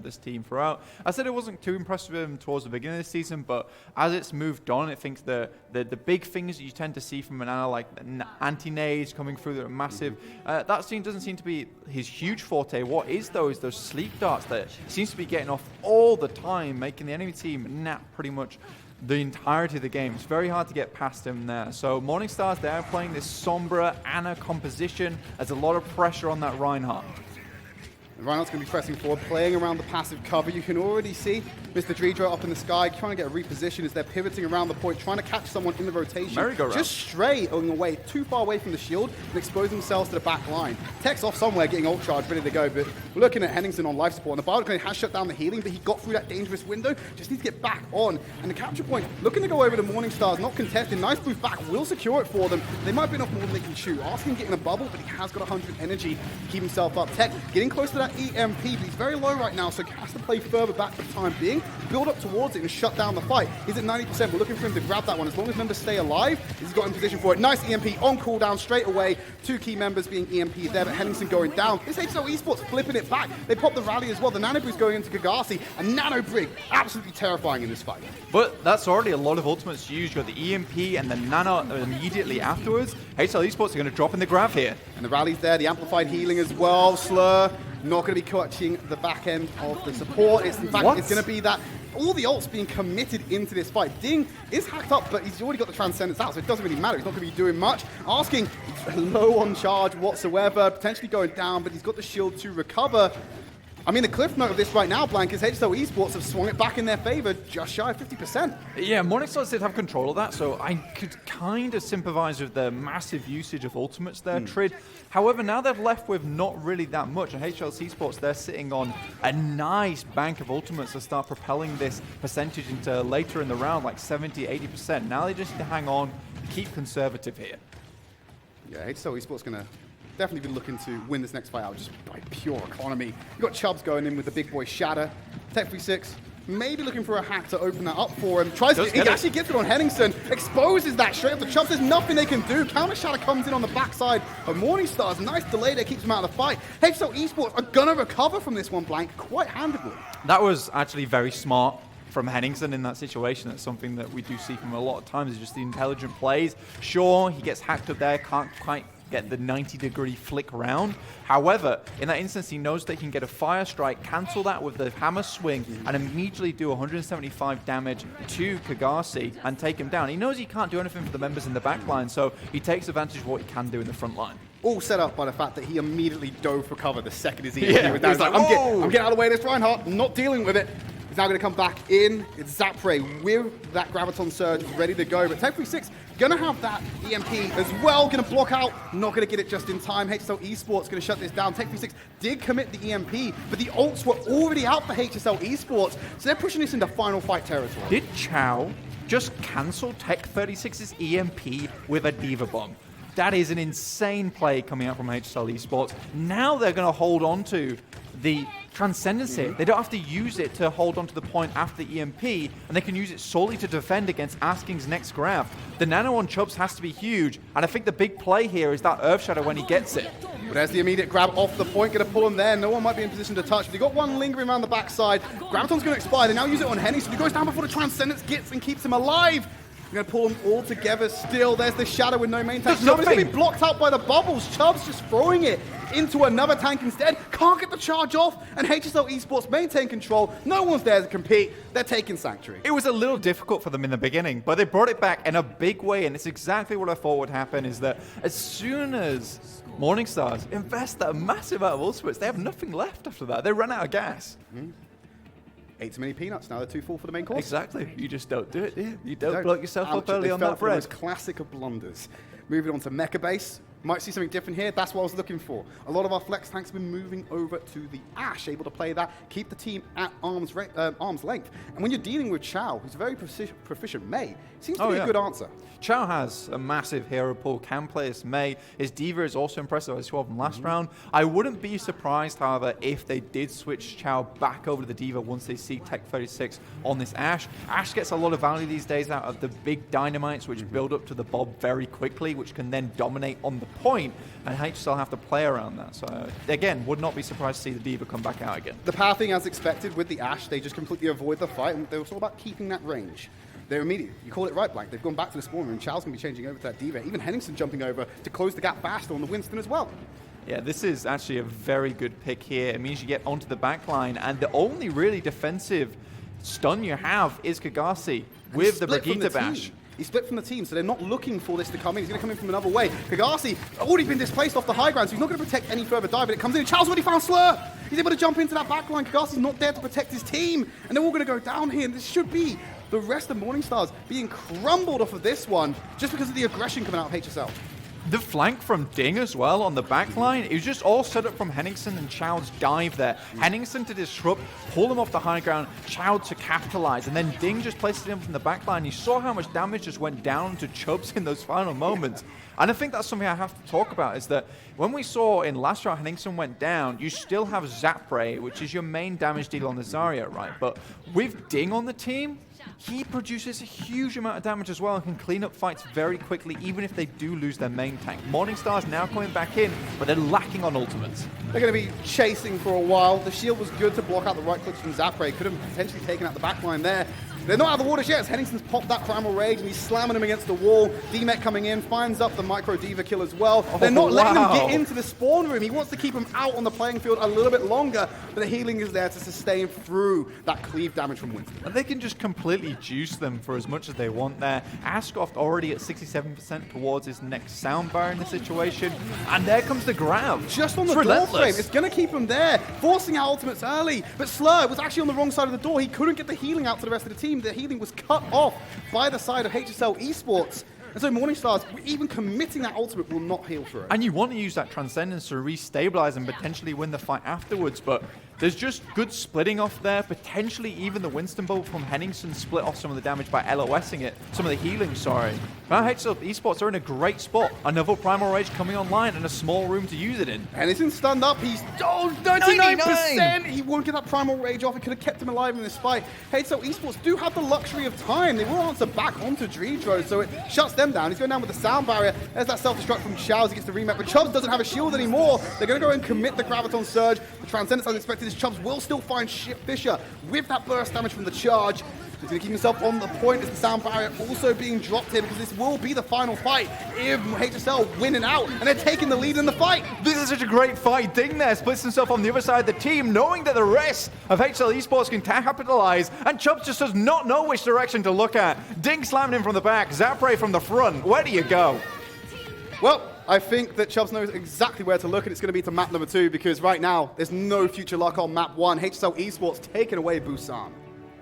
this team throughout. I said it wasn't too impressive with him towards the beginning of the season, but as it's moved on, I think the big things that you tend to see from Nano, like anti-nades coming through that are massive, that doesn't seem to be his huge forte. What is, though, is those sleep darts that he seems to be getting off all the time, making the enemy team nap pretty much the entirety of the game. It's very hard to get past him there. So Morningstars, they're playing this Sombra Ana composition. There's a lot of pressure on that Reinhardt. Reinhardt's going to be pressing forward, playing around the passive cover. You can already see Mr. Dredra up in the sky, trying to get a reposition as they're pivoting around the point, trying to catch someone in the rotation. Just straight away, too far away from the shield, and expose themselves to the back line. Tech's off somewhere, getting ult charge, ready to go, but we're looking at Henningsen on life support, and the Padwick has shut down the healing, but he got through that dangerous window, just needs to get back on. And the capture point, looking to go over to Morningstars, not contested, nice boost back, will secure it for them. They might be enough more than they can chew. Asking getting a bubble, but he has got 100 energy to keep himself up. Tech getting close to that EMP, but he's very low right now, so he has to play further back for the time being, build up towards it and shut down the fight. He's at 90%, we're looking for him to grab that one. As long as members stay alive, he's got in position for it. Nice EMP on cooldown straight away. 2 key members being EMP there, but Henningsen going down. This HSL Esports flipping it back. They pop the rally as well. The Nano Boost going into Kagasi, and Nano Brig absolutely terrifying in this fight. But that's already a lot of ultimates used. You've got the EMP and the Nano immediately afterwards. HSL Esports are going to drop in the grab here. And the rally's there, the amplified healing as well. Slur not going to be catching the back end of the support. It's in fact, it's going to be that all the ults being committed into this fight. Ding is hacked up, but he's already got the Transcendence out, so it doesn't really matter. He's not going to be doing much. Asking, low on charge whatsoever, potentially going down, but he's got the shield to recover. I mean, the cliff note of this right now, Blank, is HSL Esports have swung it back in their favor, just shy of 50%. Yeah, Morningstars did have control of that, so I could kind of sympathize with the massive usage of ultimates there, Tridd. However, now they're left with not really that much, and HSL Esports, they're sitting on a nice bank of ultimates to start propelling this percentage into later in the round, like 70, 80%. Now they just need to hang on, keep conservative here. Yeah, HSL Esports going to definitely be looking to win this next fight out just by pure economy. You've got Chubbs going in with the big boy Shatter. Tech 36, maybe looking for a hack to open that up for him. He actually gets it on Henningsen, exposes that straight up to Chubbs. There's nothing they can do. Counter Shatter comes in on the backside of Morningstars. Nice delay there, keeps him out of the fight. HSL Esports are going to recover from this one, Blank, quite handedly. That was actually very smart from Henningsen in that situation. That's something that we do see from a lot of times, is just the intelligent plays. Sure, he gets hacked up there, can't quite get the 90-degree flick round. However, in that instance, he knows that he can get a fire strike, cancel that with the hammer swing, and immediately do 175 damage to Kagasi and take him down. He knows he can't do anything for the members in the back line, so he takes advantage of what he can do in the front line. All set up by the fact that he immediately dove for cover the second his EMP was down. He's like, I'm getting out of the way of this Reinhardt, I'm not dealing with it. He's now going to come back in. It's Zapre with that Graviton Surge ready to go. But Tech 36 going to have that EMP as well. Going to block out. Not going to get it just in time. HSL Esports going to shut this down. Tech 36 did commit the EMP, but the ults were already out for HSL Esports. So they're pushing this into final fight territory. Did Chow just cancel Tech 36's EMP with a Diva Bomb? That is an insane play coming out from HSL Esports. Now they're going to hold on to the Transcendence here. They don't have to use it to hold on to the point after the EMP, and they can use it solely to defend against Asking's next grab. The nano on Chubbs has to be huge, and I think the big play here is that Earth Shadow when he gets it. But there's the immediate grab off the point, going to pull him there. No one might be in position to touch. They've got one lingering around the backside. Graviton's going to expire. They now use it on Henny, so he goes down before the Transcendence gets and keeps him alive. We're going to pull them all together still. There's the Shadow with no main tank. Nobody's going to be blocked out by the bubbles. Chubbs just throwing it into another tank instead. Can't get the charge off, and HSL Esports maintain control. No one's there to compete. They're taking Sanctuary. It was a little difficult for them in the beginning, but they brought it back in a big way, and it's exactly what I thought would happen, is that as soon as Morningstars invest that massive amount of ultimates, they have nothing left after that. They run out of gas. Ate too many peanuts, now they're too full for the main course. Exactly. You just don't do it, do you? You don't block yourself up early on that bread. Most classic of blunders. Moving on to Mecha Base. Might see something different here. That's what I was looking for. A lot of our flex tanks have been moving over to the Ashe, able to play that, keep the team at arm's length. And when you're dealing with Chow, who's a very proficient Mei, seems to be a good answer. Chow has a massive hero pool, can play as Mei. His Diva is also impressive, as well from last round. I wouldn't be surprised, however, if they did switch Chow back over to the Diva once they see Tech 36 on this Ashe. Ashe gets a lot of value these days out of the big dynamites, which build up to the Bob very quickly, which can then dominate on the point, and HSL have to play around that. So again, would not be surprised to see the D.Va come back out again. The pathing as expected with the Ashe, they just completely avoid the fight, and they were all about keeping that range. They're immediate. You call it right, Blank. They've gone back to the spawn room. Chow's going to be changing over to that D.Va. Even Henningsen jumping over to close the gap faster on the Winston as well. Yeah, this is actually a very good pick here. It means you get onto the back line, and the only really defensive stun you have is Kagasi with the Brigitte Bash. He split from the team, so they're not looking for this to come in. He's going to come in from another way. Kagasi already been displaced off the high ground, so he's not going to protect any further dive, but it comes in. Chow's already found Slur. He's able to jump into that back line. Kagasi's not there to protect his team, and they're all going to go down here, and this should be the rest of Morningstars being crumbled off of this one just because of the aggression coming out of HSL. The flank from Ding as well on the back line, it was just all set up from Henningsen and Chow's dive there. Henningsen to disrupt, pull him off the high ground, Chow to capitalize, and then Ding just placed it in from the back line. You saw how much damage just went down to Chubbs in those final moments. And I think that's something I have to talk about, is that when we saw in last round Henningsen went down, you still have Zapray, which is your main damage dealer on the Zarya, right? But with Ding on the team, he produces a huge amount of damage as well and can clean up fights very quickly, even if they do lose their main tank. Morningstar's now coming back in, but they're lacking on ultimates. They're going to be chasing for a while. The shield was good to block out the right clicks from Zapray. Could have potentially taken out the back line there. They're not out of the waters yet as Henningsen's popped that Primal Rage and he's slamming him against the wall. D-Mech coming in, finds up the Micro D.Va kill as well. They're not letting him get into the spawn room. He wants to keep him out on the playing field a little bit longer, but the healing is there to sustain through that cleave damage from Winston. And they can just completely juice them for as much as they want there. Ashcroft already at 67% towards his next soundbar in the situation, and there comes the grab. Just on the door frame, it's going to keep him there, forcing out ultimates early, but Slur was actually on the wrong side of the door. He couldn't get the healing out to the rest of the team. The healing was cut off by the side of HSL Esports. And so Morningstars, even committing that ultimate, will not heal through it. And you want to use that Transcendence to restabilize and potentially win the fight afterwards, but there's just good splitting off there. Potentially even the Winston Bolt from Henningsen split off some of the damage by LOSing it. Some of the healing, sorry. Now HSL Esports are in a great spot. Another Primal Rage coming online and a small room to use it in. Henningsen stunned up. He's 99%. He won't get that Primal Rage off. It could have kept him alive in this fight. HSL Esports do have the luxury of time. They will answer back onto Dreedro, so it shuts them down. He's going down with the sound barrier. There's that self-destruct from Chows. He gets the remap, but Chubbs doesn't have a shield anymore. They're going to go and commit the Graviton Surge. The Transcendence, as expected, is Chubbs will still find Fisher with that burst damage from the charge. He's going to keep himself on the point as the sound barrier also being dropped here, because this will be the final fight if HSL winning out, and they're taking the lead in the fight. This is such a great fight. Ding there splits himself on the other side of the team, knowing that the rest of HSL Esports can capitalize, and Chubbs just does not know which direction to look at. Ding slamming him from the back, Zapray from the front. Where do you go? Well, I think that Chubbs knows exactly where to look, and it's going to be to map number 2, because right now, there's no future luck on map 1. HSL Esports taking away Busan.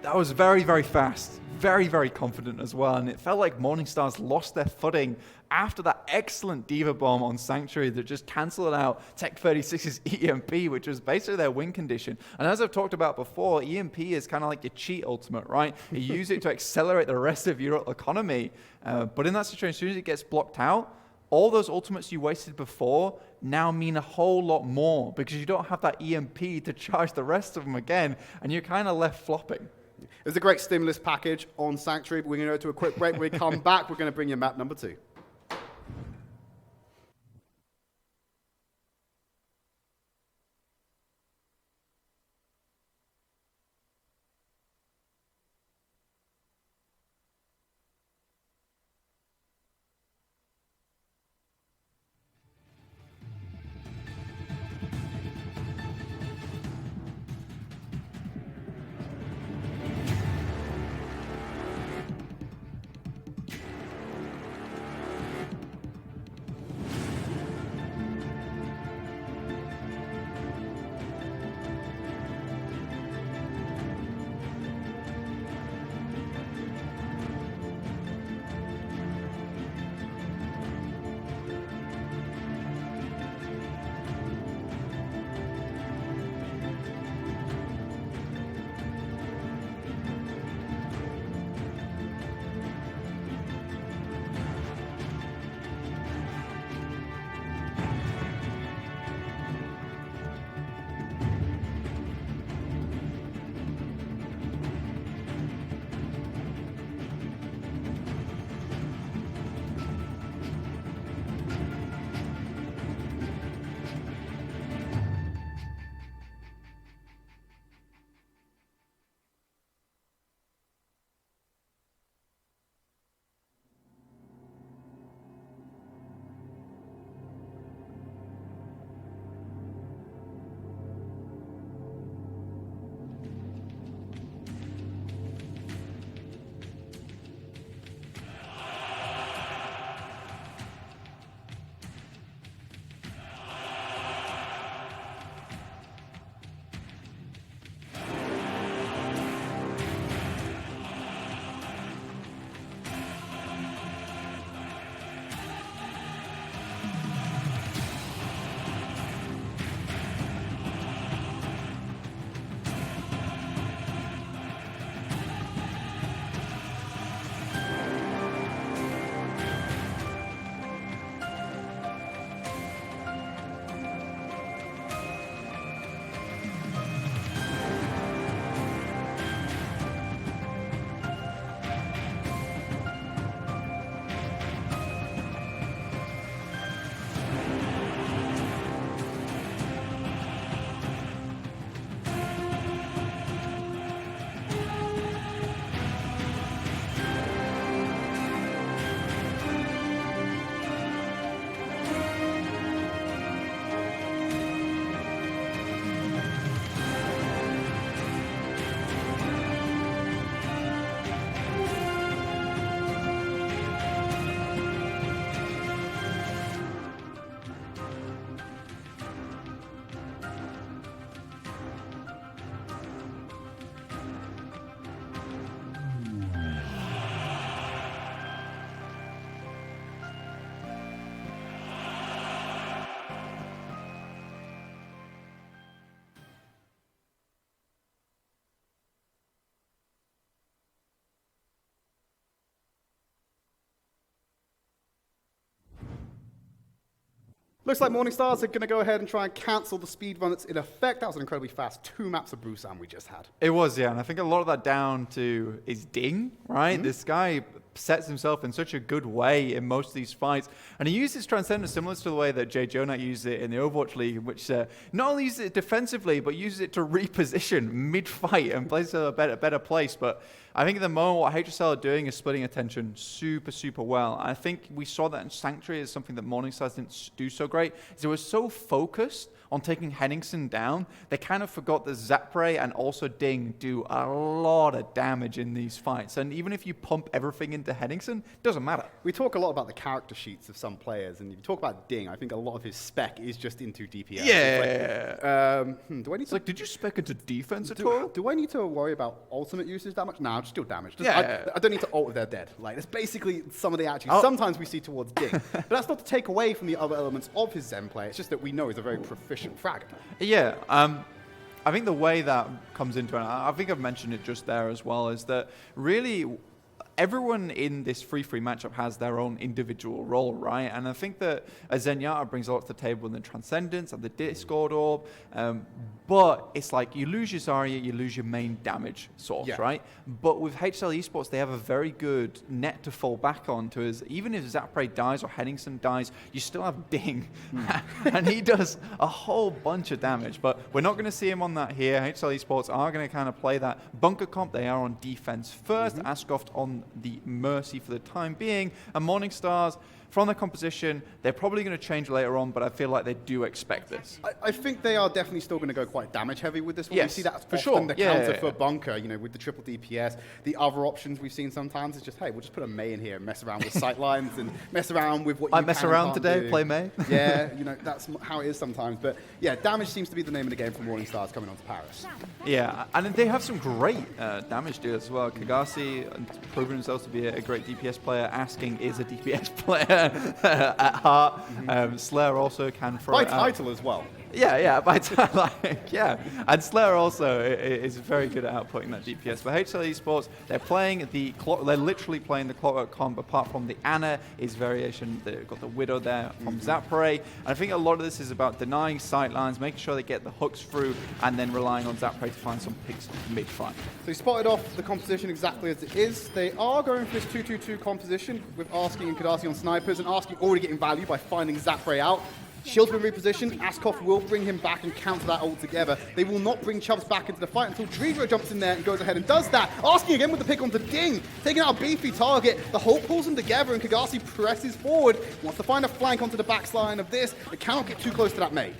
That was very, very fast. Very, very confident as well. And it felt like Morningstars lost their footing after that excellent D.Va bomb on Sanctuary that just cancelled out Tech 36's EMP, which was basically their win condition. And as I've talked about before, EMP is kind of like your cheat ultimate, right? You use it to accelerate the rest of your economy. But in that situation, as soon as it gets blocked out, all those ultimates you wasted before now mean a whole lot more, because you don't have that EMP to charge the rest of them again, and you're kind of left flopping. It was a great stimulus package on Sanctuary, but we're going to go to a quick break. When we come back, we're going to bring you map number 2. Looks like Morningstars are going to go ahead and try and cancel the speed run that's in effect. That was an incredibly fast 2 maps of Busan we just had. It was, yeah, and I think a lot of that down to is Ding, right? This guy sets himself in such a good way in most of these fights, and he uses Transcendence similar to the way that Jay Jonah used it in the Overwatch League, which not only uses it defensively, but uses it to reposition mid-fight and places it in a better place. But I think at the moment what HSL are doing is splitting attention super, super well. I think we saw that in Sanctuary is something that Morningstars didn't do so great. They were so focused on taking Henningsen down, they kind of forgot that Zapray and also Ding do a lot of damage in these fights. And even if you pump everything into Henningsen, it doesn't matter. We talk a lot about the character sheets of some players, and if you talk about Ding, I think a lot of his spec is just into DPS. Yeah. Do I need to, did you spec into defense at all? Do I need to worry about ultimate usage that much? No, just do damage. Yeah. I don't need to ult if they're dead. Like, that's basically some of the attributes sometimes we see towards Ding. But that's not to take away from the other elements of his Zen play. It's just that we know he's a very proficient fragger. Yeah, I think the way that comes into it, I think I've mentioned it just there as well, is that really everyone in this 3-3 matchup has their own individual role, right? And I think that Zenyatta brings a lot to the table in the Transcendence and the Discord Orb, but it's like you lose your Zarya, you lose your main damage source, right? But with HSL Esports, they have a very good net to fall back on to us. Even if Zapray dies or Henningsen dies, you still have Ding. And he does a whole bunch of damage, but we're not going to see him on that here. HSL Esports are going to kind of play that bunker comp. They are on defense first, Ascoft on the Mercy for the time being, and Morningstars from the composition, they're probably going to change later on, but I feel like they do expect this. I think they are definitely still going to go quite damage heavy with this one. Yes, you see that for often sure. The counter for bunker, you know, with the triple DPS. The other options we've seen sometimes is just, hey, we'll just put a Mei in here and mess around with sight lines and mess around with what you mess around today, play Mei. Yeah, you know, that's how it is sometimes. But yeah, damage seems to be the name of the game for Morningstars coming on to Paris. Yeah, and they have some great damage dealers as well. Kagasi proven himself to be a great DPS player. Asking is a DPS player at heart. Slayer also can throw by title as well. Yeah, by title, yeah. And Slayer also is very good at outputting that DPS. But HSL Esports, they're literally playing the Clockwork comp. Apart from the Ana is variation. They've got the Widow there from Zapray. And I think a lot of this is about denying sightlines, making sure they get the hooks through, and then relying on Zapray to find some picks mid-fight. So he spotted off the composition exactly as it is. They are going for this 2-2-2 composition with Asking and Kadasi on snipers, and Asking already getting value by finding Zapray out. Shield's been repositioned. Askoff will bring him back and counter that altogether. They will not bring Chubbs back into the fight until Tridd jumps in there and goes ahead and does that. Asking again with the pick onto Ding, taking out a beefy target. The Hulk pulls them together and Kagasi presses forward. Wants to find a flank onto the backline of this. It cannot get too close to that Mei.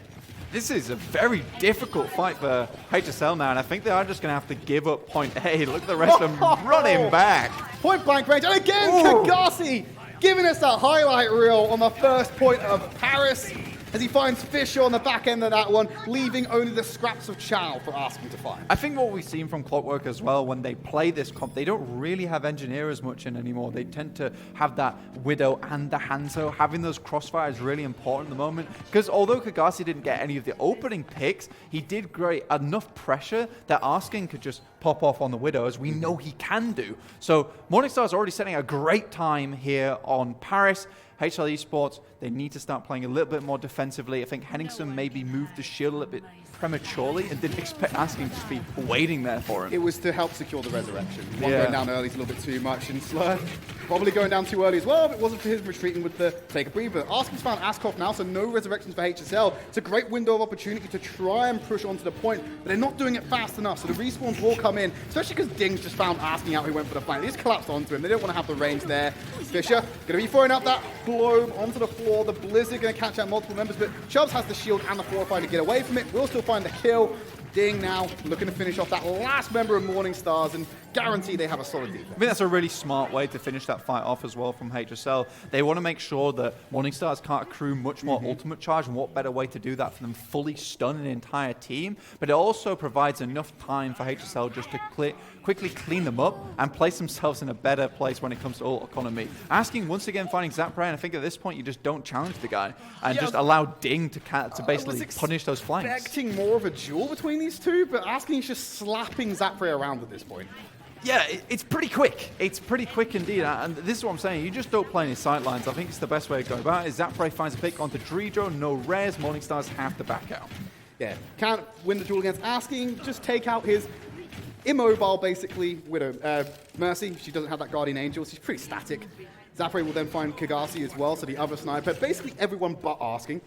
This is a very difficult fight for HSL now, and I think they are just going to have to give up point A. Look at the rest of them running back. Point blank range, and again, Kagasi giving us that highlight reel on the first point of Paris, as he finds Fisher on the back end of that one, leaving only the scraps of Chow for Asking to find. I think what we've seen from Clockwork as well, when they play this comp, they don't really have Engineer as much in anymore. They tend to have that Widow and the Hanzo. Having those crossfire is really important at the moment, because although Kagasi didn't get any of the opening picks, he did create enough pressure that Asking could just pop off on the Widow, as we know he can do. So Morningstar's already setting a great time here on Paris. HSL Esports, they need to start playing a little bit more defensively. I think Henningsen maybe moved the shield a little bit prematurely and didn't expect Asking to be waiting there for him. It was to help secure the resurrection. One going down early is a little bit too much, and Slur probably going down too early as well, if it wasn't for his retreating with the take a breather. Asking's found Askoff now, so no resurrections for HSL. It's a great window of opportunity to try and push onto the point, but they're not doing it fast enough, so the respawns will come in, especially because Ding's just found Asking out, he went for the flank. They just collapsed onto him. They don't want to have the range there. Fisher going to be throwing out that globe onto the floor. The Blizzard going to catch out multiple members, but Chubbs has the shield and the Fortify to get away from it. We'll still find the kill. Ding now looking to finish off that last member of Morningstars and guarantee they have a solid defense. I think that's a really smart way to finish that fight off as well from HSL. They want to make sure that Morningstars can't accrue much more ultimate charge, and what better way to do that for them fully stun an entire team. But it also provides enough time for HSL just to quickly clean them up and place themselves in a better place when it comes to ult economy. Asking once again finding Zapray, and I think at this point you just don't challenge the guy and just allow Ding to basically punish those flanks. Expecting more of a duel between these two, but Asking's just slapping Zapray around at this point. Yeah, it's pretty quick. It's pretty quick indeed. And this is what I'm saying. You just don't play any sightlines. I think it's the best way to go about it. Zapray finds a pick onto Dredro. No res. Morningstars have to back out. Yeah, can't win the duel against Asking. Just take out his immobile, basically, Widow. Mercy, she doesn't have that Guardian Angel. She's pretty static. Zapray will then find Kagasi as well, so the other sniper. Basically everyone but Asking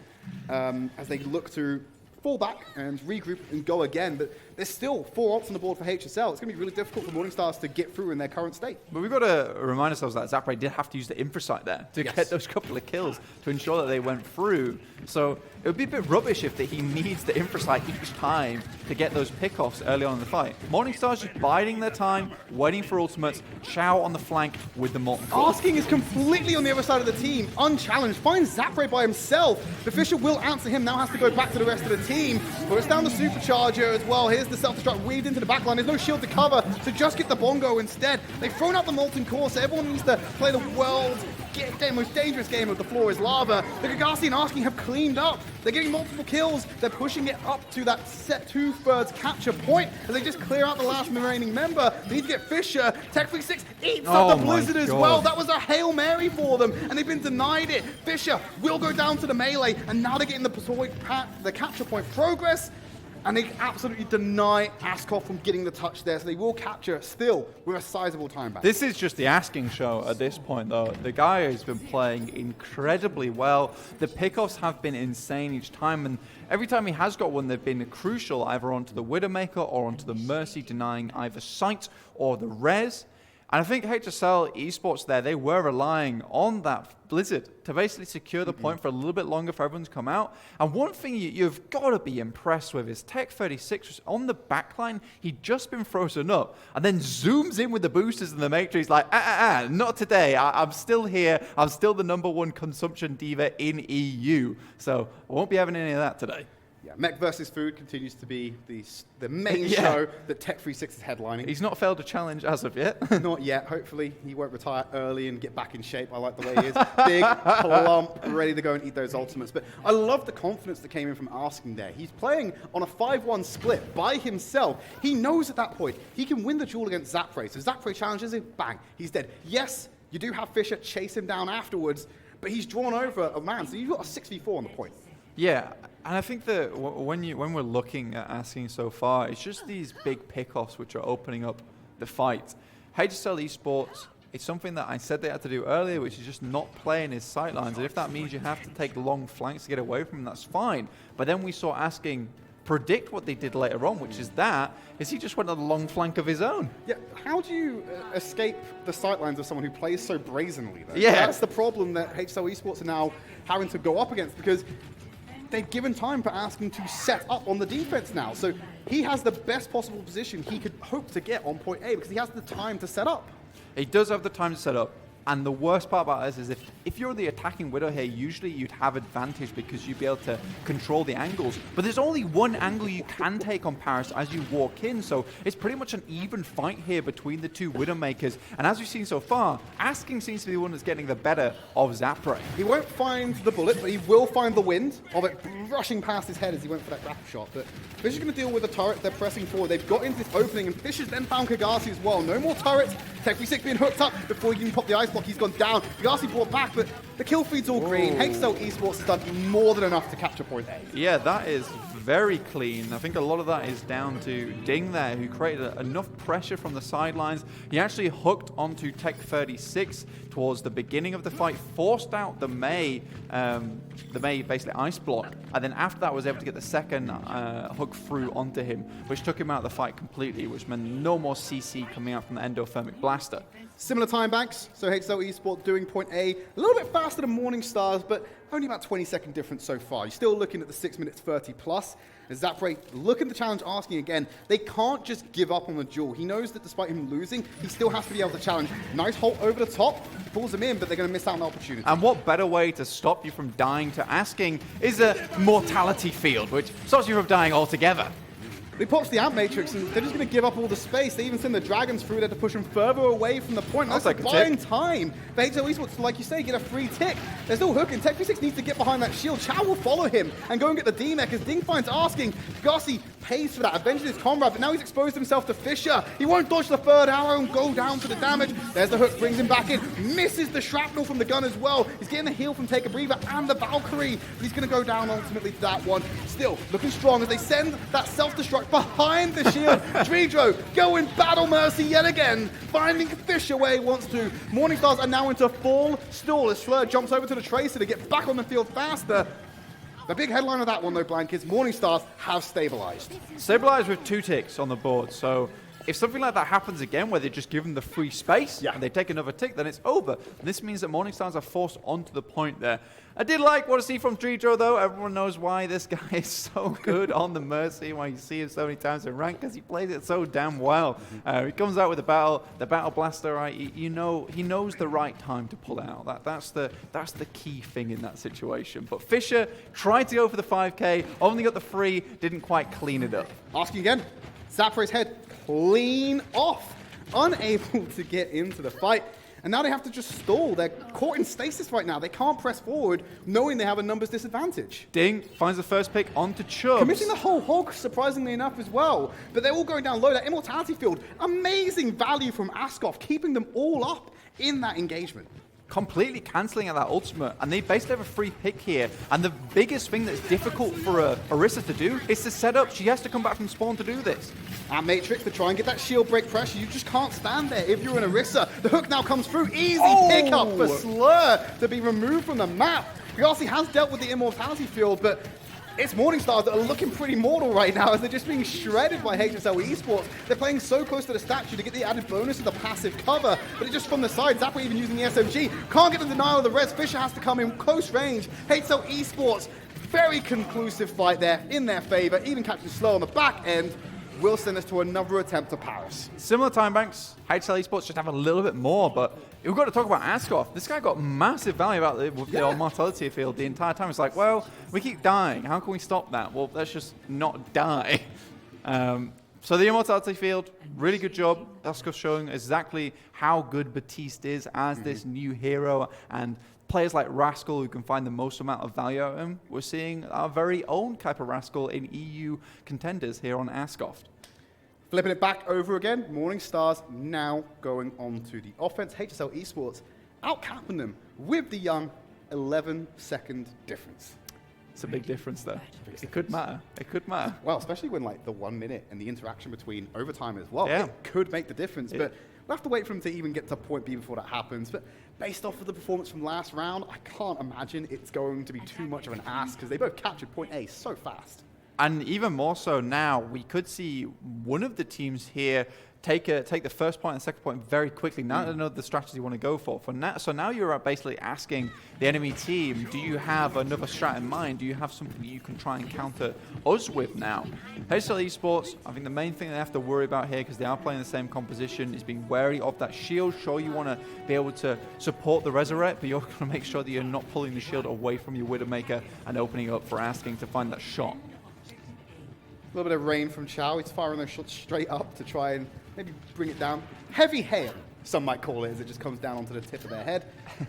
as they look to fall back and regroup and go again. But there's still 4 ults on the board for HSL. It's going to be really difficult for Morningstars to get through in their current state. But we've got to remind ourselves that Zapray did have to use the infrasight there to get those couple of kills to ensure that they went through. So it would be a bit rubbish if he needs the infrasight each time to get those pickoffs early on in the fight. Morningstars just biding their time, waiting for ultimates. Chow on the flank with the Molten Core. Asking is completely on the other side of the team, unchallenged. Finds Zapray by himself. The Fisher will answer him. Now has to go back to the rest of the team. But it's down the Supercharger as well. Here's the self-destruct weaved into the backline. There's no shield to cover, so just get the Bongo instead. They've thrown out the Molten Core, so everyone needs to play the world's most dangerous game of the floor is lava. The Kagasi and Asking have cleaned up. They're getting multiple kills. They're pushing it up to that set 2/3 capture point as they just clear out the last remaining member. They need to get Fisher. Tech36 eats up the Blizzard as well. That was a Hail Mary for them, and they've been denied it. Fisher will go down to the melee, and now they're getting the capture point progress. And they absolutely deny Askov from getting the touch there, so they will capture still with a sizable time back. This is just the Asking show at this point, though. The guy has been playing incredibly well. The pickoffs have been insane each time, and every time he has got one, they've been crucial, either onto the Widowmaker or onto the Mercy, denying either sight or the res. And I think HSL Esports there, they were relying on that Blizzard to basically secure the point for a little bit longer for everyone to come out. And one thing you've got to be impressed with is Tech36 was on the backline. He'd just been frozen up and then zooms in with the boosters and the Matrix like, not today. I'm still here. I'm still the #1 consumption diva in EU. So I won't be having any of that today. Yeah, Mech versus Food continues to be the main show that Tech36 is headlining. He's not failed a challenge as of yet. Not yet. Hopefully, he won't retire early and get back in shape. I like the way he is. Big, plump, ready to go and eat those ultimates. But I love the confidence that came in from Asking there. He's playing on a 5-1 split by himself. He knows at that point he can win the duel against Zapray. So Zapray challenges him, bang, he's dead. Yes, you do have Fisher chase him down afterwards, but he's drawn over a man. So you've got a 6v4 on the point. Yeah, and I think that when we're looking at Asking so far, it's just these big pickoffs which are opening up the fight. HSL Esports, it's something that I said they had to do earlier, which is just not playing his sightlines. And if that means you have to take long flanks to get away from him, that's fine. But then we saw Asking predict what they did later on, which is he just went on a long flank of his own. Yeah, how do you escape the sightlines of someone who plays so brazenly, though? Yeah. That's the problem that HSL Esports are now having to go up against, because they've given time for Asking to set up on the defense now. So he has the best possible position he could hope to get on point A because he has the time to set up. He does have the time to set up. And the worst part about this is if you're the attacking Widow here, usually you'd have advantage because you'd be able to control the angles. But there's only one angle you can take on Paris as you walk in, so it's pretty much an even fight here between the two Widowmakers. And as we've seen so far, Asking seems to be the one that's getting the better of Zapray. He won't find the bullet, but he will find the wind of it rushing past his head as he went for that grapple shot. But Fisher's going to deal with the turret. They're pressing forward. They've got into this opening, and Fisher's then found Kagasi as well. No more turrets. Tech36 being hooked up before he can pop the ice block. He's gone down. Kagasi brought back, but the kill feed's all green. HSL Esports has done more than enough to capture point A. Yeah, that is very clean. I think a lot of that is down to Ding there, who created enough pressure from the sidelines. He actually hooked onto Tech36 towards the beginning of the fight, forced out the Mei basically ice block, and then after that was able to get the second hook through onto him, which took him out of the fight completely, which meant no more CC coming out from the endothermic blaster. Similar time banks, so HSL Esports doing point A a little bit faster than Morningstars, but only about 20-second difference so far. You're still looking at the 6 minutes 30 plus. As Zapray looking at the challenge, Asking again, they can't just give up on the duel. He knows that despite him losing, he still has to be able to challenge. Nice hold over the top, he pulls him in, but they're going to miss out on the opportunity. And what better way to stop you from dying to Asking is a mortality field, which stops you from dying altogether. He pops the Amp Matrix, and they're just going to give up all the space. They even send the Dragons through there to push them further away from the point. That's like buying time. For HSL Esports, like you say, get a free tick. There's no hook, and Tech36 needs to get behind that shield. Chow will follow him and go and get the D-Mech as Ding finds asking. Gossi pays for that, avenges his comrade, but now he's exposed himself to Fisher. He won't dodge the third arrow and go down for the damage. There's the hook, brings him back in. Misses the shrapnel from the gun as well. He's getting the heal from Take a Breather and the Valkyrie, but he's going to go down ultimately to that one. Still looking strong as they send that self-destruct behind the shield. Dredro going Battle Mercy yet again, finding Fisher where he wants to. Morningstars are now into full stall as Fleur jumps over to the Tracer to get back on the field faster. The big headline of that one, though, Blank, is Morningstars have stabilized. Stabilized with 2 ticks on the board, so if something like that happens again, where they just give them the free space and they take another tick, then it's over. And this means that Morningstars are forced onto the point there. I did like what I see from Dredro, though. Everyone knows why this guy is so good on the Mercy, why you see him so many times in rank, because he plays it so damn well. He comes out with the Battle Blaster, right? He knows the right time to pull it out. That's the key thing in that situation. But Fisher tried to go for the 5K, only got the 3, didn't quite clean it up. Asking again, Zapre's head clean off, unable to get into the fight. And now they have to just stall. They're caught in stasis right now. They can't press forward, knowing they have a numbers disadvantage. Ding finds the first pick onto Chubbs. Committing the whole hog, surprisingly enough, as well. But they're all going down low. That Immortality field, amazing value from Askoff, keeping them all up in that engagement. Completely cancelling out that ultimate, and they basically have a free pick here. And the biggest thing that's difficult for Orisa to do is to set up. She has to come back from spawn to do this. And Matrix to try and get that shield break pressure. You just can't stand there if you're an Orisa. The hook now comes through. Easy pick up for Slur to be removed from the map. Gossi has dealt with the Immortality field, but it's Morningstars that are looking pretty mortal right now as they're just being shredded by HSL Esports. They're playing so close to the statue to get the added bonus of the passive cover, but it's just from the side. Zappa even using the SMG. Can't get the denial of the res. Fisher has to come in close range. HSL Esports, very conclusive fight there in their favor. Even catching Slow on the back end will send us to another attempt to Paris. Similar time banks. HSL Esports just have a little bit more, but we've got to talk about Askoff. This guy got massive value out with the Immortality field the entire time. It's like, well, we keep dying. How can we stop that? Well, let's just not die. So the Immortality field, really good job. Askoff showing exactly how good Batiste is as this new hero, and players like Rascal who can find the most amount of value out of him. We're seeing our very own type of Rascal in EU Contenders here on Askoff. Flipping it back over again, Morningstars now going on to the offense. HSL Esports outcapping them with the young 11-second difference. It's a big difference, though. It could matter. It could matter. Well, especially when like the 1 minute and the interaction between overtime as well. Yeah. It could make the difference, but we'll have to wait for them to even get to point B before that happens. But based off of the performance from last round, I can't imagine it's going to be too much of an ask because they both captured point A so fast. And even more so now, we could see one of the teams here take the first point and second point very quickly. Now they know the strategy you want to go for. So now you're basically asking the enemy team, do you have another strat in mind? Do you have something that you can try and counter us with now? HSL Esports, I think the main thing they have to worry about here, because they are playing the same composition, is being wary of that shield. Sure, you want to be able to support the Resurrect, but you're going to make sure that you're not pulling the shield away from your Widowmaker and opening up for asking to find that shot. A little bit of rain from Chow. He's firing those shots straight up to try and maybe bring it down. Heavy hail, some might call it, as it just comes down onto the tip of their head.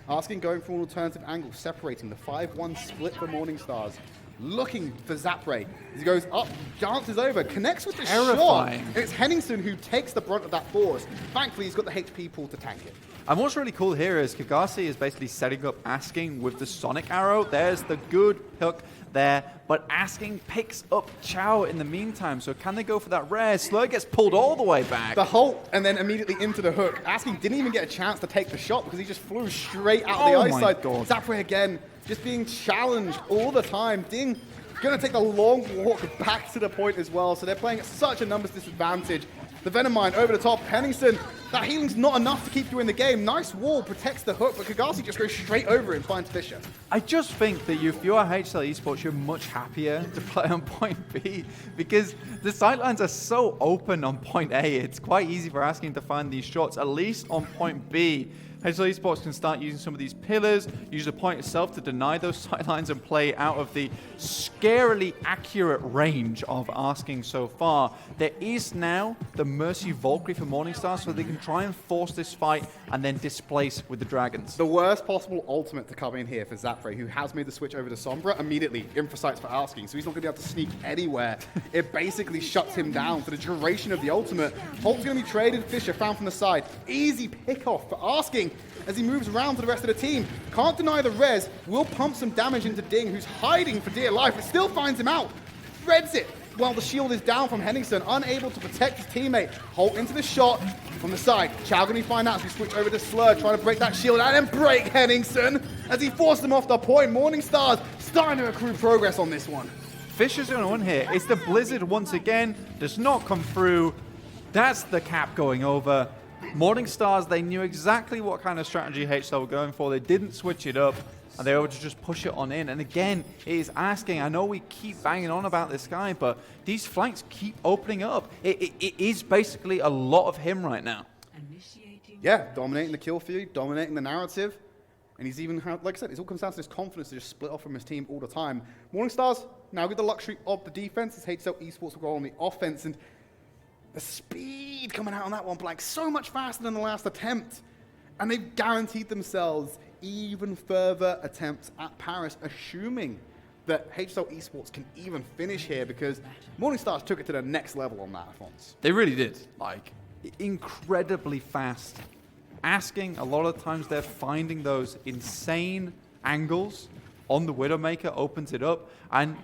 Asking, going for an alternative angle, separating the 5-1 split for Morningstars. Looking for Zapre. As he goes up, dances over, connects with the shot. And it's Henningsen who takes the brunt of that force. Thankfully, he's got the HP pool to tank it. And what's really cool here is Kagasi is basically setting up Asking with the Sonic Arrow. There's the good hook there, but Asking picks up Chow in the meantime. So can they go for that rare? Slur gets pulled all the way back. The halt and then immediately into the hook. Asking didn't even get a chance to take the shot because he just flew straight out of the ice side. Zapre again, just being challenged all the time. Ding gonna take the long walk back to the point as well. So they're playing at such a numbers disadvantage. The Venom Mine over the top. Henningsen, that healing's not enough to keep you in the game. Nice wall, protects the hook, but Kagasi just goes straight over it and finds Fisher. I just think that if you're HSL Esports, you're much happier to play on point B because the sidelines are so open on point A. It's quite easy for Asking to find these shots, at least on point B. HSL Esports can start using some of these pillars, use the point itself to deny those sidelines and play out of the scarily accurate range of asking so far. There is now the Mercy Valkyrie for Morningstar, so they can try and force this fight and then displace with the Dragons. The worst possible ultimate to come in here for Zander, who has made the switch over to Sombra, immediately infosites for asking, so he's not going to be able to sneak anywhere. It basically shuts him down for the duration of the ultimate. Holt's going to be traded, Fisher found from the side. Easy pick off for asking as he moves around to the rest of the team. Can't deny the res, will pump some damage into Ding, who's hiding for dear life. It still finds him out, threads it while the shield is down from Henningsen, unable to protect his teammate. Holt into the shot from the side. Chow going to find out as we switch over to Slur, trying to break that shield and then break Henningsen as he forced him off the point. Morningstar's starting to accrue progress on this one. Fisher's going to win here. It's the Blizzard once again, does not come through. That's the cap going over. Morningstars, they knew exactly what kind of strategy HSL were going for. They didn't switch it up, and they were able to just push it on in. And again, it is asking, I know we keep banging on about this guy, but these flanks keep opening up. It is basically a lot of him right now. Yeah, dominating the kill feed, dominating the narrative. And he's even, like I said, it all comes down to his confidence to just split off from his team all the time. Morningstars now get the luxury of the defense as HSL Esports will go on the offense. And the speed coming out on that one, Blank, so much faster than the last attempt. And they've guaranteed themselves even further attempts at Paris, assuming that HSL Esports can even finish here because Morningstars took it to the next level on that offense. They really did. Like, incredibly fast. Asking, a lot of times they're finding those insane angles on the Widowmaker, opens it up, and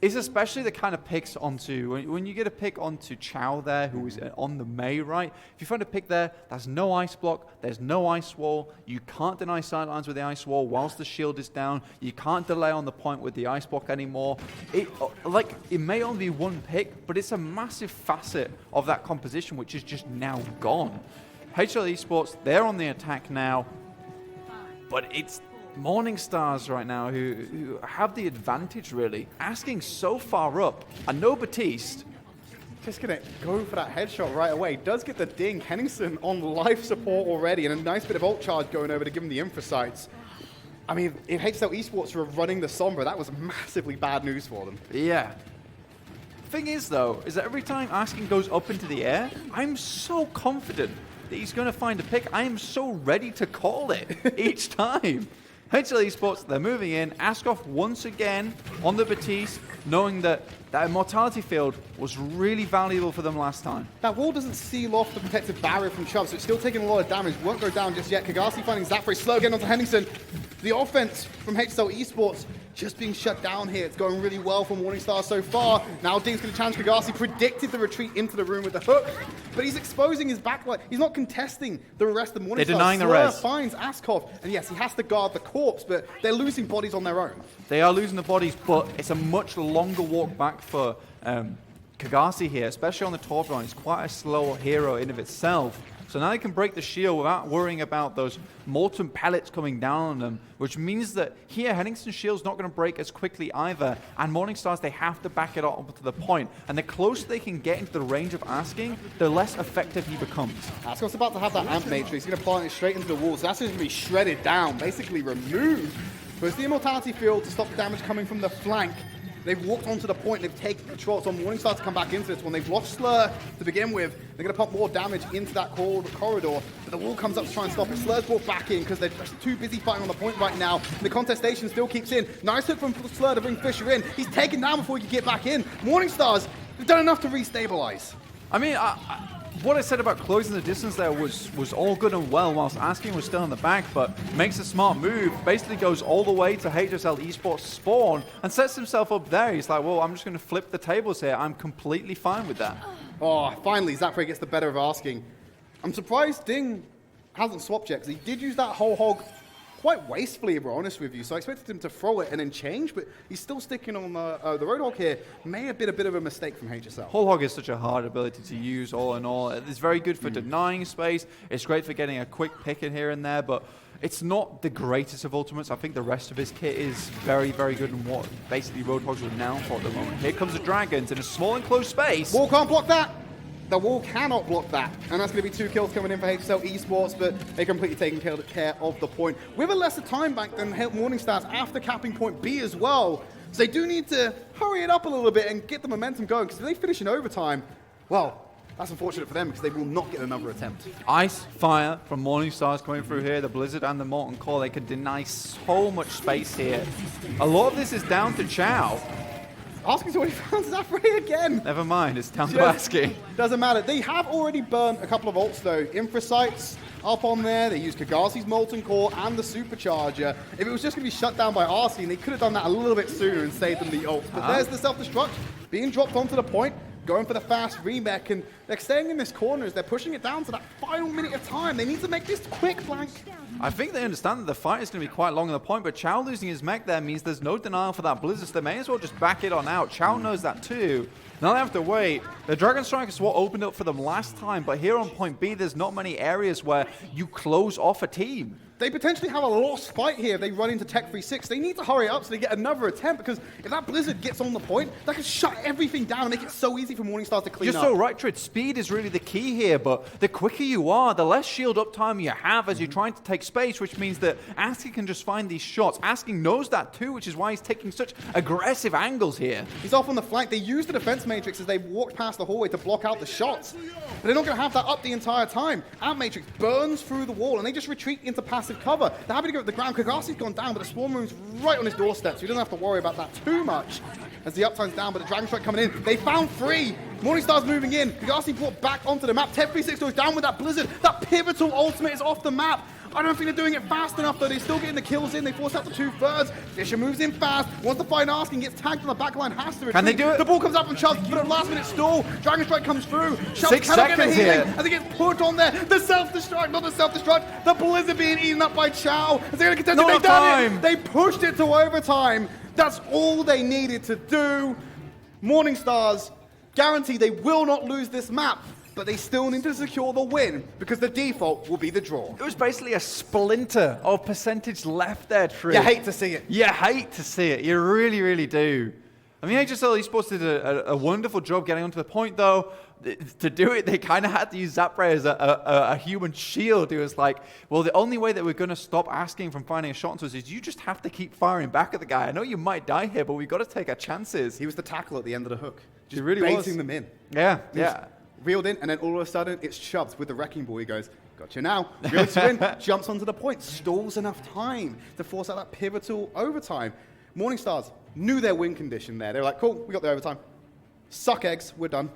it's especially the kind of picks onto, when you get a pick onto Chow there, who is on the Mei, right? If you find a pick there, there's no ice block, there's no ice wall, you can't deny sidelines with the ice wall whilst the shield is down, you can't delay on the point with the ice block anymore. It may only be one pick, but it's a massive facet of that composition which is just now gone. HSL Esports, they're on the attack now, but it's Morningstars right now who have the advantage, really. Asking so far up, and no Batiste. Just going to go for that headshot right away. Does get the ding. Henningsen on life support already, and a nice bit of ult charge going over to give him the infosites. I mean, if HSL Esports were running the Sombra, that was massively bad news for them. Yeah. Thing is, though, is that every time Asking goes up into the air, I'm so confident that he's going to find a pick. I am so ready to call it each time. HSL Esports, they're moving in. Askoff once again on the Batiste, knowing that that immortality field was really valuable for them last time. That wall doesn't seal off the protective barrier from Chubb, so it's still taking a lot of damage. Won't go down just yet. Kagasi finding Zander slow again onto Henningsen. The offense from HSL Esports just being shut down here. It's going really well for Morningstar so far. Now Ding's going to challenge Kagasi. Predicted the retreat into the room with the hook, but he's exposing his backline. He's not contesting the rest of Morningstar. They're denying the res. Finds Askoff, and yes, he has to guard the corpse, but they're losing bodies on their own. They are losing the bodies, but it's a much longer walk back for Kagasi here, especially on the Torbjorn. He's quite a slow hero in of itself. So now they can break the shield without worrying about those molten pellets coming down on them, which means that here, Henningsen's shield's not going to break as quickly either, and Morningstars, they have to back it up to the point. And the closer they can get into the range of Asking, the less effective he becomes. Askoff's about to have that amp matrix. He's going to plant it straight into the walls. That's going to be shredded down, basically removed. But it's the immortality field to stop the damage coming from the flank. They've walked onto the point, they've taken control. It's on Morningstar to come back into this one. They've lost Slur to begin with. They're going to pump more damage into that corridor, but the wall comes up to try and stop it. Slur's brought back in because they're just too busy fighting on the point right now. The contestation still keeps in. Nice hook from Slur to bring Fisher in. He's taken down before he can get back in. Morningstars, they've done enough to restabilize. I mean, what I said about closing the distance there was all good and well whilst Asking was still in the back, but makes a smart move, basically goes all the way to HSL Esports spawn and sets himself up there. He's like, well, I'm just going to flip the tables here. I'm completely fine with that. Oh, finally, Zander gets the better of Asking. I'm surprised Ding hasn't swapped yet, because he did use that whole hog quite wastefully, if we're honest with you. So I expected him to throw it and then change, but he's still sticking on the Roadhog here. May have been a bit of a mistake from HSL. Whole hog is such a hard ability to use all in all. It's very good for denying space. It's great for getting a quick pick in here and there, but it's not the greatest of ultimates. I think the rest of his kit is very, very good in what basically Roadhogs are renowned for at the moment. Here comes the Dragons in a small enclosed space. Wall can't block that. The wall cannot block that, and that's going to be 2 kills coming in for HSL Esports, but they're completely taking care of the point. With a lesser time bank than Morningstar's after capping point B as well, so they do need to hurry it up a little bit and get the momentum going, because if they finish in overtime, well, that's unfortunate for them because they will not get another attempt. Ice Fire from Morningstars coming through here. The Blizzard and the Molten Core, they can deny so much space here. A lot of this is down to Chow. Aski's already found Zander again. Never mind, it's down to Aski. Doesn't matter. They have already burned a couple of ults though. Infrasights up on there. They used Kagasi's Molten Core and the Supercharger. If it was just going to be shut down by Aski, they could have done that a little bit sooner and saved them the ults. But there's the self-destruct being dropped onto the point, going for the fast remake, and they're staying in this corner as they're pushing it down to that final minute of time. They need to make this quick, Blank. I think they understand that the fight is going to be quite long on the point, but Chow losing his mech there means there's no denial for that Blizzard, so they may as well just back it on out. Chow knows that too. Now they have to wait. The Dragon Strike is what opened up for them last time, but here on point B, there's not many areas where you close off a team. They potentially have a lost fight here if they run into Tech 3-6. They need to hurry up so they get another attempt, because if that Blizzard gets on the point, that can shut everything down and make it so easy for Morningstar to clean up. You're so right, Tridd. Speed is really the key here, but the quicker you are, the less shield up time you have as you're trying to take space, which means that Aski can just find these shots. Aski knows that too, which is why he's taking such aggressive angles here. He's off on the flank. They use the defense matrix as they walk past the hallway to block out the shots, but they're not going to have that up the entire time. Ant Matrix burns through the wall, and they just retreat into passive cover. They're happy to go to the ground. Kagasi's gone down, but the Swarm Room's right on his doorstep, so he doesn't have to worry about that too much as the uptime's down, but the Dragon Strike coming in. They found 3. Morningstar's moving in. Kagasi brought back onto the map. Tech 3-6 goes down with that Blizzard. That pivotal ultimate is off the map. I don't think they're doing it fast enough, though. They're still getting the kills in. They force out the 2/3. Fisher moves in fast. Wants to find Asking, gets tagged on the back line. Has to retreat. Can they do it? The ball comes out from Chubbs, but a last-minute stall. Dragon Strike comes through. Chubbs 6 cannot get the seconds healing here. as it gets put on there. The self-destruct, not the self-destruct. The Blizzard being eaten up by Chow. As they're going to contest it. They've done it. They pushed it to overtime. That's all they needed to do. Morningstars guarantee they will not lose this map, but they still need to secure the win because the default will be the draw. It was basically a splinter of percentage left there, Tridd. You hate to see it. You hate to see it. You really, really do. I mean, HSL Esports did a wonderful job getting onto the point, though. To do it, they kind of had to use Zander as a human shield. It was like, well, the only way that we're going to stop Asking from finding a shot into us is you just have to keep firing back at the guy. I know you might die here, but we've got to take our chances. He was the tackle at the end of the hook. Just really baiting them in. Yeah, yeah. Reeled in, and then all of a sudden, it's Chubbs with the Wrecking Ball. He goes, gotcha now. Reels in, jumps onto the point, stalls enough time to force out that pivotal overtime. Morningstars knew their win condition there. They were like, cool, we got the overtime. Suck eggs, we're done.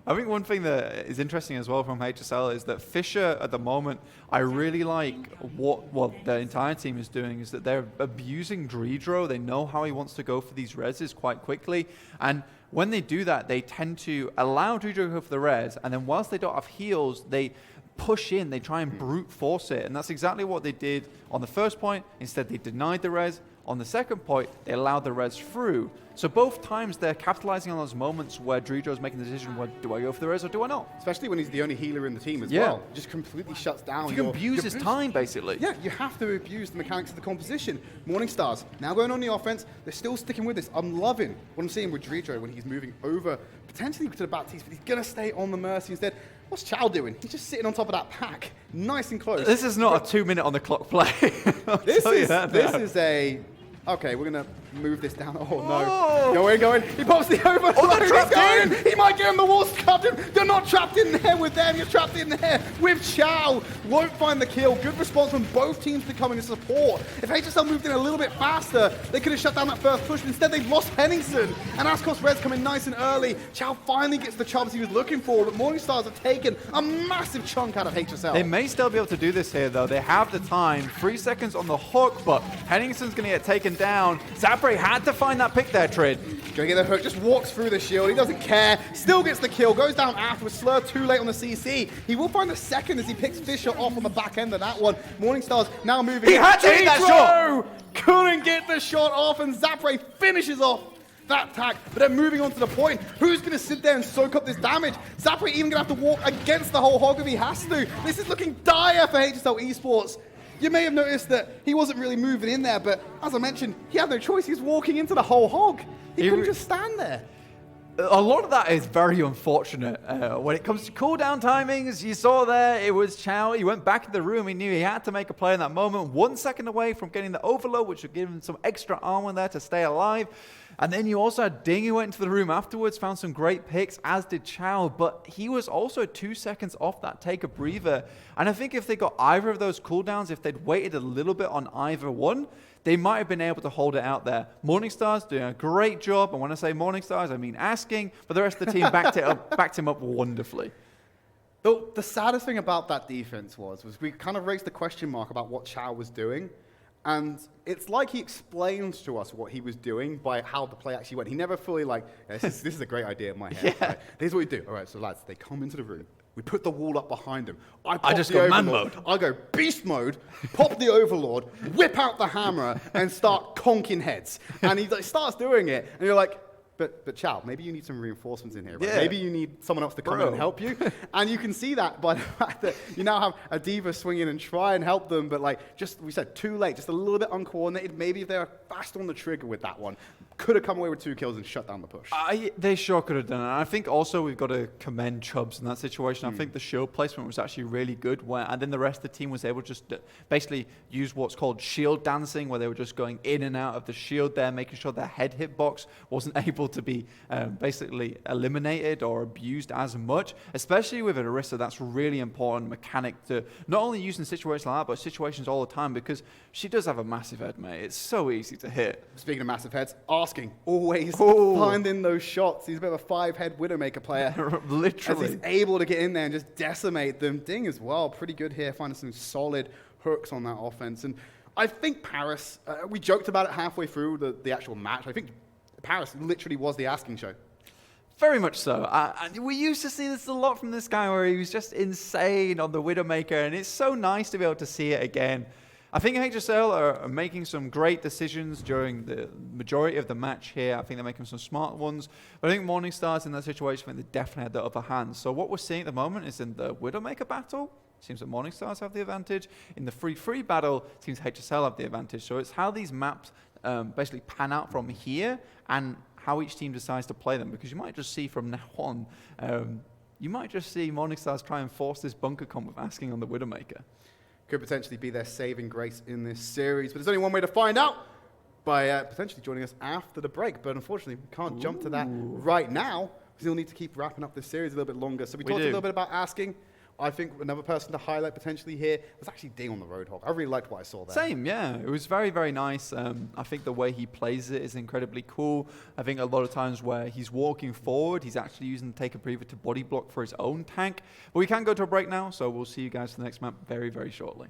I think one thing that is interesting as well from HSL is that Fisher at the moment, I really like what the entire team is doing is that they're abusing Dredro. They know how he wants to go for these reses quite quickly. And when they do that, they tend to allow Dredro to go for the res. And then whilst they don't have heals, they push in, they try and brute force it. And that's exactly what they did on the first point. Instead, they denied the res. On the second point, they allowed the res through. So both times they're capitalizing on those moments where Dredro's making the decision, well, do I go for the res or do I not? Especially when he's the only healer in the team as well. Just completely shuts down. You can abuse his time, basically. Yeah, you have to abuse the mechanics of the composition. Morningstars, now going on the offense, they're still sticking with this. I'm loving what I'm seeing with Dredro when he's moving over, potentially to the Baptiste, but he's going to stay on the Mercy instead. What's Chow doing? He's just sitting on top of that pack, nice and close. This is not a 2 minute on the clock play. This is a... Okay, we're going to move this down. Oh, no. Going. He pops the overload. Oh, they're trapped in. He might get him. The wall's trapped in. They're not trapped in there with them. You're trapped in there with Chow. Won't find the kill. Good response from both teams to come in support. If HSL moved in a little bit faster, they could have shut down that first push. But instead, they lost Henningsen. And Ascos Reds come in nice and early. Chow finally gets the Chubbs he was looking for. But Morningstars have taken a massive chunk out of HSL. They may still be able to do this here, though. They have the time. 3 seconds on the hook, but Henningsen's going to get taken down. Zander had to find that pick there, Tridd. Gonna get the hook, just walks through the shield. He doesn't care. Still gets the kill. Goes down afterwards. Slur too late on the CC. He will find the second as he picks Fisher off on the back end of that one. Morningstars now moving. He had to hit that shot. Couldn't get the shot off, and Zander finishes off that tag. But then moving on to the point, who's going to sit there and soak up this damage? Zander even going to have to walk against the whole hog if he has to. This is looking dire for HSL Esports. You may have noticed that he wasn't really moving in there, but as I mentioned, he had no choice. He was walking into the whole hog. He couldn't just stand there. A lot of that is very unfortunate. When it comes to cooldown timings, you saw there, it was Chow. He went back in the room. He knew he had to make a play in that moment. 1 second away from getting the overload, which would give him some extra armor there to stay alive. And then you also had Ding, who went into the room afterwards, found some great picks, as did Chow. But he was also 2 seconds off that take a breather. And I think if they got either of those cooldowns, if they'd waited a little bit on either one, they might have been able to hold it out there. Morningstar's doing a great job. And when I say Morningstars, I mean asking. But the rest of the team backed him up wonderfully. The saddest thing about that defense was we kind of raised the question mark about what Chow was doing. And it's like he explained to us what he was doing by how the play actually went. He never fully this is a great idea in my head. Yeah. Right? Here's what we do. All right, so lads, they come into the room. We put the wall up behind him. I just go man mode. I go beast mode, pop the Overlord, whip out the hammer, and start conking heads. And he starts doing it, and you're like, but Chow, maybe you need some reinforcements in here. Right? Yeah. Maybe you need someone else to come in and help you. And you can see that by the fact that you now have a D.Va swing in and try and help them, but we said too late, just a little bit uncoordinated. Maybe if they were fast on the trigger with that one, could have come away with 2 kills and shut down the push. They sure could have done it. And I think also we've got to commend Chubbs in that situation. I think the shield placement was actually really good, and then the rest of the team was able to just basically use what's called shield dancing, where they were just going in and out of the shield there, making sure their head hitbox wasn't able to be basically eliminated or abused as much, especially with an Orisa. That's a really important mechanic to not only use in situations like that, but situations all the time, because she does have a massive head, mate. It's so easy to hit. Speaking of massive heads, asking, always finding those shots. He's a bit of a 5-head Widowmaker player. Literally. As he's able to get in there and just decimate them. Ding as well, pretty good here, finding some solid hooks on that offense. And I think Paris, we joked about it halfway through the actual match. I think Paris literally was the asking show. Very much so. We used to see this a lot from this guy, where he was just insane on the Widowmaker, and it's so nice to be able to see it again. I think HSL are making some great decisions during the majority of the match here. I think they're making some smart ones. But I think Morningstar's in that situation, I think they definitely had the upper hand. So what we're seeing at the moment is in the Widowmaker battle, it seems that Morningstars have the advantage. In the free battle, it seems HSL have the advantage. So it's how these maps basically pan out from here, and how each team decides to play them. Because you might just see from now on, you might just see Morningstars try and force this bunker comp with asking on the Widowmaker. Could potentially be their saving grace in this series. But there's only one way to find out, by potentially joining us after the break. But unfortunately, we can't jump to that right now, because we'll need to keep wrapping up this series a little bit longer. So we talked a little bit about asking. I think another person to highlight potentially here was actually Ding on the Roadhog. I really liked what I saw there. Same, yeah. It was very, very nice. I think the way he plays it is incredibly cool. I think a lot of times where he's walking forward, he's actually using the Take a Breather to body block for his own tank. But we can go to a break now, so we'll see you guys for the next map very, very shortly.